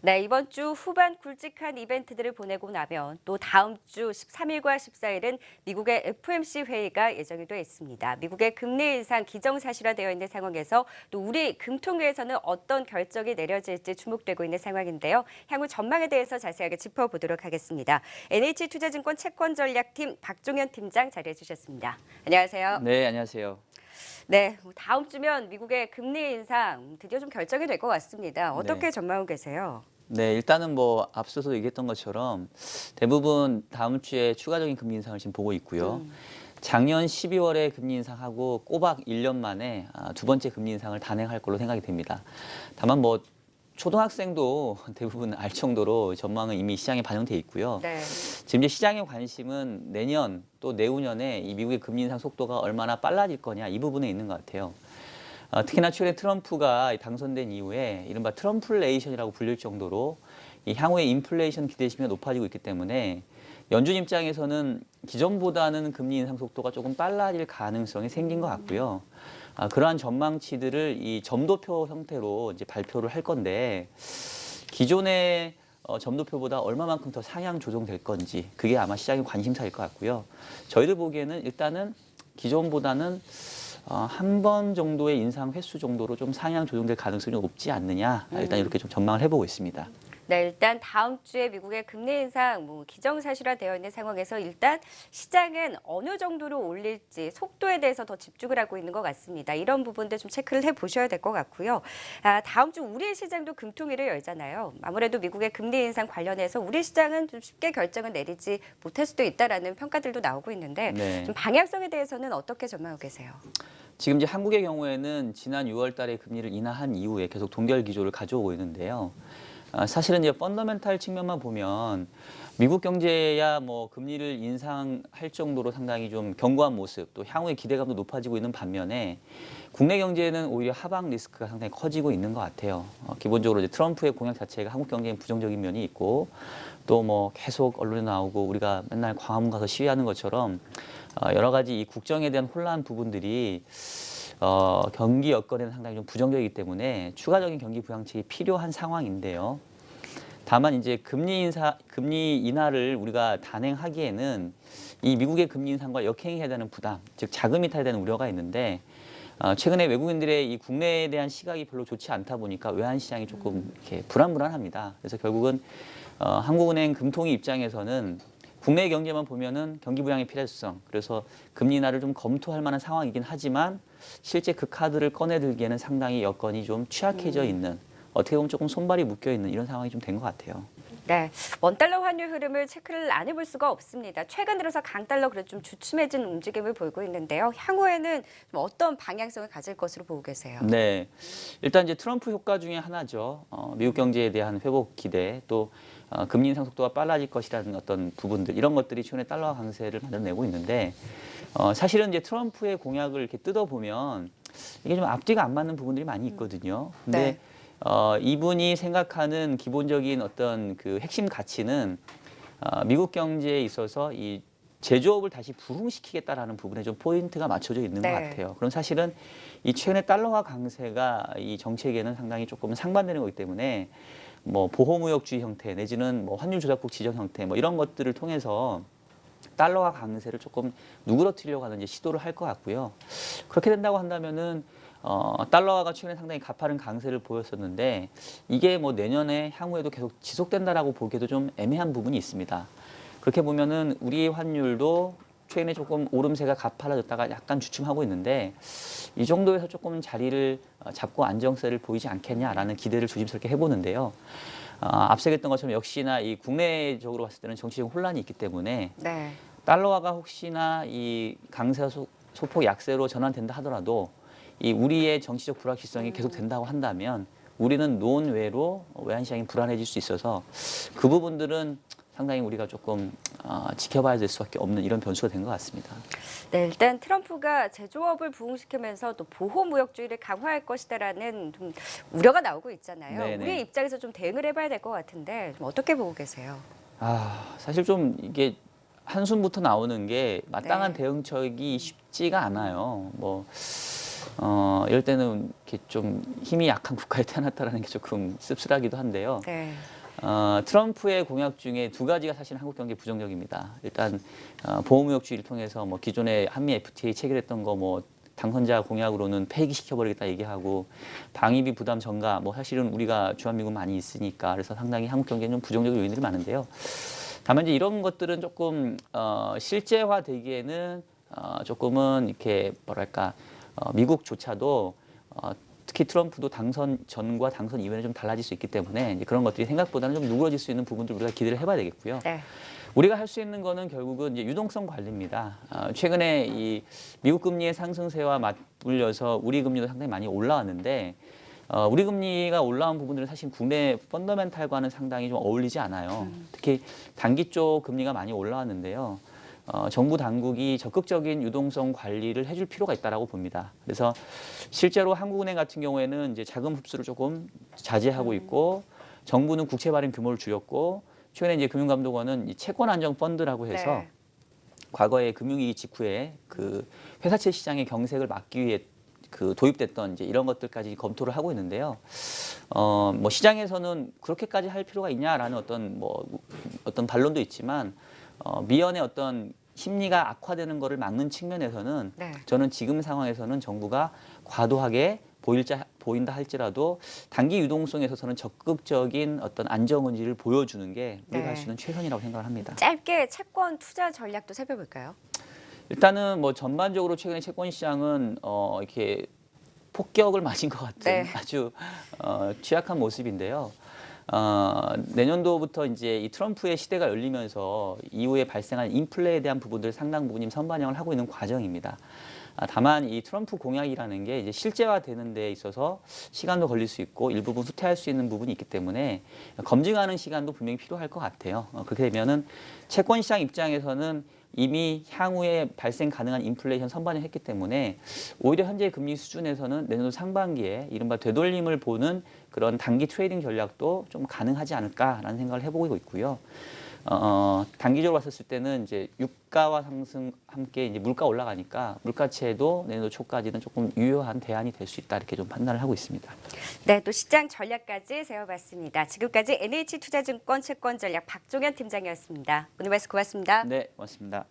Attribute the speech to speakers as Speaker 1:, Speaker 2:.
Speaker 1: 네, 이번 주 후반 굵직한 이벤트들을 보내고 나면 또 다음 주 13일과 14일은 미국의 FOMC 회의가 예정이 돼 있습니다. 미국의 금리 인상 기정사실화되어 있는 상황에서 또 우리 금통위에서는 어떤 결정이 내려질지 주목되고 있는 상황인데요. 향후 전망에 대해서 자세하게 짚어보도록 하겠습니다. NH투자증권 채권전략팀 박종현 팀장 자리해 주셨습니다. 안녕하세요.
Speaker 2: 네, 안녕하세요.
Speaker 1: 네, 다음 주면 미국의 금리 인상 드디어 좀 결정이 될 것 같습니다.
Speaker 2: 네.
Speaker 1: 어떻게 전망하고 계세요?
Speaker 2: 네, 일단은 뭐 앞서서 얘기했던 것처럼 대부분 다음 주에 추가적인 금리 인상을 지금 보고 있고요. 작년 12월에 금리 인상하고 꼬박 1년 만에 두 번째 금리 인상을 단행할 걸로 생각이 됩니다. 다만 뭐 초등학생도 대부분 알 정도로 전망은 이미 시장에 반영돼 있고요.
Speaker 1: 네.
Speaker 2: 지금 이제 시장의 관심은 내년 또 내후년에 이 미국의 금리 인상 속도가 얼마나 빨라질 거냐 이 부분에 있는 것 같아요. 특히나 최근에 트럼프가 당선된 이후에 이른바 트럼플레이션이라고 불릴 정도로 이 향후의 인플레이션 기대심이 높아지고 있기 때문에 연준 입장에서는 기존보다는 금리 인상 속도가 조금 빨라질 가능성이 생긴 것 같고요. 그러한 전망치들을 이 점도표 형태로 이제 발표를 할 건데 기존의 점도표보다 얼마만큼 더 상향 조정될 건지 그게 아마 시장의 관심사일 것 같고요. 저희들 보기에는 일단은 기존보다는 한 번 정도의 인상 횟수 정도로 좀 상향 조정될 가능성이 높지 않느냐 일단 이렇게 좀 전망을 해보고 있습니다.
Speaker 1: 네, 일단 다음 주에 미국의 금리 인상 기정사실화되어 있는 상황에서 일단 시장은 어느 정도로 올릴지 속도에 대해서 더 집중을 하고 있는 것 같습니다. 이런 부분들 좀 체크를 해보셔야 될 것 같고요. 다음 주 우리 시장도 금통위를 열잖아요. 아무래도 미국의 금리 인상 관련해서 우리 시장은 좀 쉽게 결정을 내리지 못할 수도 있다라는 평가들도 나오고 있는데
Speaker 2: 네.
Speaker 1: 좀 방향성에 대해서는 어떻게 전망하고 계세요?
Speaker 2: 지금 이제 한국의 경우에는 지난 6월 달에 금리를 인하한 이후에 계속 동결 기조를 가져오고 있는데요. 사실은 이제 펀더멘탈 측면만 보면 미국 경제야 뭐 금리를 인상할 정도로 상당히 좀 견고한 모습, 또 향후의 기대감도 높아지고 있는 반면에 국내 경제는 오히려 하방 리스크가 상당히 커지고 있는 것 같아요. 기본적으로 이제 트럼프의 공약 자체가 한국 경제에 부정적인 면이 있고 또 뭐 계속 언론에 나오고 우리가 맨날 광화문 가서 시위하는 것처럼 여러 가지 이 국정에 대한 혼란 부분들이 경기 여건에는 상당히 좀 부정적이기 때문에 추가적인 경기 부양책이 필요한 상황인데요. 다만 이제 금리 인하를 우리가 단행하기에는 이 미국의 금리 인상과 역행해야 되는 부담, 즉 자금이 타야 되는 우려가 있는데 최근에 외국인들의 이 국내에 대한 시각이 별로 좋지 않다 보니까 외환 시장이 조금 이렇게 불안합니다. 그래서 결국은 한국은행 금통위 입장에서는 국내 경제만 보면은 경기 부양의 필요성, 그래서 금리 인하를 좀 검토할 만한 상황이긴 하지만 실제 그 카드를 꺼내들기에는 상당히 여건이 좀 취약해져 있는, 어떻게 보면 조금 손발이 묶여 있는 이런 상황이 좀 된 것 같아요.
Speaker 1: 네, 원달러 환율 흐름을 체크를 안 해볼 수가 없습니다. 최근 들어서 강달러 그래도 좀 주춤해진 움직임을 보이고 있는데요. 향후에는 좀 어떤 방향성을 가질 것으로 보고 계세요?
Speaker 2: 네, 일단 이제 트럼프 효과 중에 하나죠. 미국 경제에 대한 회복 기대, 또 금리 인상 속도가 빨라질 것이라는 어떤 부분들, 이런 것들이 최근에 달러 강세를 만들어내고 있는데 사실은 이제 트럼프의 공약을 이렇게 뜯어보면 이게 좀 앞뒤가 안 맞는 부분들이 많이 있거든요. 근데
Speaker 1: 네.
Speaker 2: 이분이 생각하는 기본적인 어떤 그 핵심 가치는 미국 경제에 있어서 이 제조업을 다시 부흥시키겠다라는 부분에 좀 포인트가 맞춰져 있는 것
Speaker 1: 네.
Speaker 2: 같아요. 그럼 사실은 이 최근의 달러화 강세가 이 정책에는 상당히 조금 상반되는 거기 때문에 뭐 보호무역주의 형태 내지는 뭐 환율 조작국 지정 형태 뭐 이런 것들을 통해서 달러화 강세를 조금 누그러뜨리려고 하는 이제 시도를 할 것 같고요. 그렇게 된다고 한다면은 달러화가 최근에 상당히 가파른 강세를 보였었는데 이게 뭐 내년에 향후에도 계속 지속된다라고 보기에도 좀 애매한 부분이 있습니다. 그렇게 보면은 우리 환율도 최근에 조금 오름세가 가팔라졌다가 약간 주춤하고 있는데 이 정도에서 조금 자리를 잡고 안정세를 보이지 않겠냐라는 기대를 조심스럽게 해보는데요. 앞서 얘기했던 것처럼 역시나 이 국내적으로 봤을 때는 정치적 혼란이 있기 때문에
Speaker 1: 네.
Speaker 2: 달러화가 혹시나 이 강세 소폭 약세로 전환된다 하더라도 이 우리의 정치적 불확실성이 계속 된다고 한다면 우리는 논외로 외환시장이 불안해질 수 있어서 그 부분들은 상당히 우리가 조금 지켜봐야 될 수밖에 없는 이런 변수가 된 것 같습니다.
Speaker 1: 네, 일단 트럼프가 제조업을 부흥시키면서 또 보호무역주의를 강화할 것이다라는 좀 우려가 나오고 있잖아요.
Speaker 2: 네네.
Speaker 1: 우리 입장에서 좀 대응을 해봐야 될 것 같은데 좀 어떻게 보고 계세요?
Speaker 2: 사실 좀 이게 한숨부터 나오는 게 마땅한
Speaker 1: 네.
Speaker 2: 대응책이 쉽지가 않아요. 뭐 이럴 때는 이렇게 좀 힘이 약한 국가에 태어났다라는 게 조금 씁쓸하기도 한데요.
Speaker 1: 네.
Speaker 2: 트럼프의 공약 중에 두 가지가 사실 한국 경제에 부정적입니다. 일단 보호무역주의를 통해서 뭐 기존에 한미 FTA 체결했던 거 뭐 당선자 공약으로는 폐기시켜버리겠다 얘기하고 방위비 부담 전가 뭐 사실은 우리가 주한미군 많이 있으니까 그래서 상당히 한국 경제는 좀 부정적인 요인들이 많은데요. 다만 이제 이런 것들은 조금 실제화되기에는 조금은 이렇게 뭐랄까 미국조차도 특히 트럼프도 당선 전과 당선 이후에는 좀 달라질 수 있기 때문에 이제 그런 것들이 생각보다는 좀 누그러질 수 있는 부분들 우리가 기대를 해봐야 되겠고요.
Speaker 1: 네.
Speaker 2: 우리가 할 수 있는 거는 결국은 이제 유동성 관리입니다. 최근에 이 미국 금리의 상승세와 맞물려서 우리 금리도 상당히 많이 올라왔는데 우리 금리가 올라온 부분들은 사실 국내 펀더멘탈과는 상당히 좀 어울리지 않아요. 특히 단기 쪽 금리가 많이 올라왔는데요. 정부 당국이 적극적인 유동성 관리를 해줄 필요가 있다라고 봅니다. 그래서 실제로 한국은행 같은 경우에는 이제 자금 흡수를 조금 자제하고 있고 정부는 국채 발행 규모를 줄였고 최근에 이제 금융감독원은 이 채권 안정 펀드라고 해서
Speaker 1: 네.
Speaker 2: 과거에 금융위기 직후에 그 회사채 시장의 경색을 막기 위해 그 도입됐던 이제 이런 것들까지 검토를 하고 있는데요. 뭐 시장에서는 그렇게까지 할 필요가 있냐라는 어떤 반론도 있지만 미연의 어떤 심리가 악화되는 것을 막는 측면에서는
Speaker 1: 네.
Speaker 2: 저는 지금 상황에서는 정부가 과도하게 보인다 할지라도 단기 유동성에 있어서는 적극적인 어떤 안정 의지를 보여주는 게 우리가
Speaker 1: 네.
Speaker 2: 할 수 있는 최선이라고 생각을 합니다.
Speaker 1: 짧게 채권 투자 전략도 살펴볼까요?
Speaker 2: 일단은 뭐 전반적으로 최근에 채권 시장은 이렇게 폭격을 맞은 것 같은
Speaker 1: 네.
Speaker 2: 아주 취약한 모습인데요. 내년도부터 이제 이 트럼프의 시대가 열리면서 이후에 발생한 인플레에 대한 부분들 상당 부분 선반영을 하고 있는 과정입니다. 다만 이 트럼프 공약이라는 게 이제 실제화되는 데 있어서 시간도 걸릴 수 있고 일부분 후퇴할 수 있는 부분이 있기 때문에 검증하는 시간도 분명히 필요할 것 같아요. 그렇게 되면은 채권 시장 입장에서는 이미 향후에 발생 가능한 인플레이션 선반영했기 때문에 오히려 현재 금리 수준에서는 내년도 상반기에 이른바 되돌림을 보는 그런 단기 트레이딩 전략도 좀 가능하지 않을까라는 생각을 해보고 있고요. 단기적으로 봤을 때는 이제 유가와 상승 함께 이제 물가 올라가니까 물가채도 내년도 초까지는 조금 유효한 대안이 될 수 있다 이렇게 좀 판단을 하고 있습니다.
Speaker 1: 네, 또 시장 전략까지 세워봤습니다. 지금까지 NH투자증권 채권 전략 박종현 팀장이었습니다. 오늘 말씀 고맙습니다.
Speaker 2: 네, 고맙습니다.